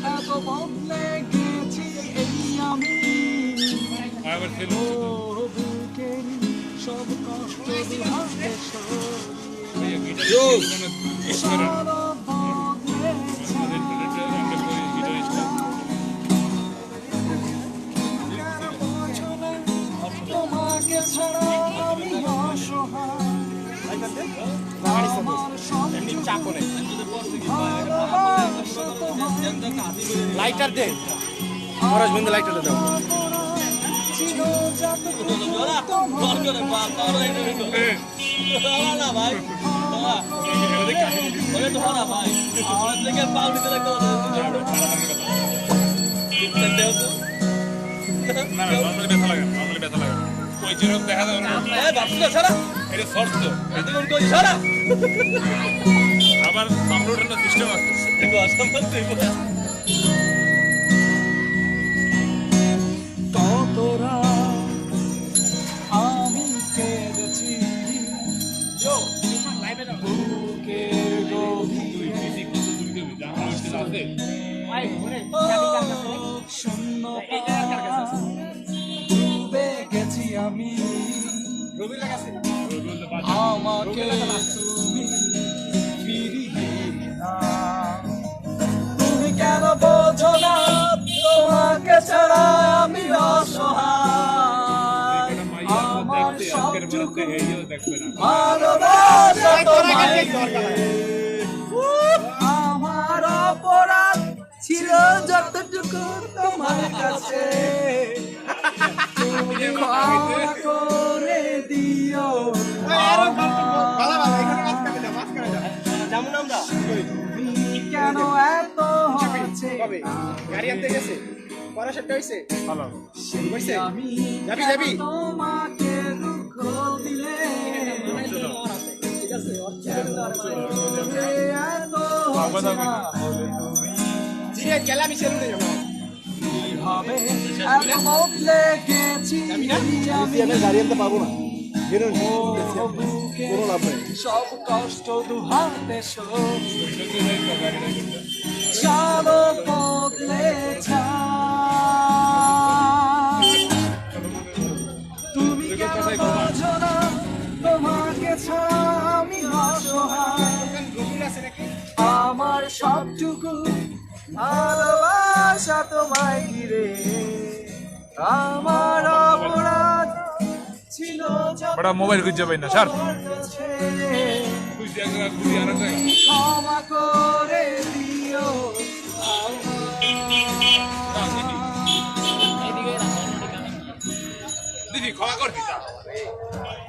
এত বদলে গেছি এই আমি বুকের সব কষ্ট দুহাতে সরিয়ে সব বদলেছে তোমাকে ছাড়া আমি অসহায় লাইটার দে ফরাজ বন্ধু লাইটারটা দাও আবার সামনে সিস্টেম আছে কতরা আমি কেঁদেছি বুকের গভীরে ডুবে গেছি আমি আমাকে তুমি ফিরিয়ে নাও তুমি কেন বোঝো না তোমাকে ছাড়া আমি অসহায় আমার সবটুকু ভালোবাসা তোমায় দিয়ে। আমার অপরাধ ছিল যতটুকু তোমার কাছে তুমি ক্ষমা করে দিও তুমি কেন এত হচ্ছে গাড়ি আনতে গেছে পরে সেটা হইছে ভালো হইছে আমি যাবি যাবি তোমাকে দুঃখ দিলে এত হচ্ছে না বলে তুমি জিরে গেলাম সেলুনে যাব কিভাবে এত বদলে গেছি আমি গাড়ি আনতে পারবো না বেরোন বুকে কোনো লাভ নাই সব কষ্ট দুহাতে চলো বদলে তুমি কেন বোঝো না তোমাকে ছাড়া আমি অসহায় আমার সবটুকু ভালোবাসা তোমায় ঘিরে আমার অপরাধ ছিল বড় মোবাইল খুঁজে পাই না স্যার ক্ষমা করে দিও দিদি ক্ষমা করবি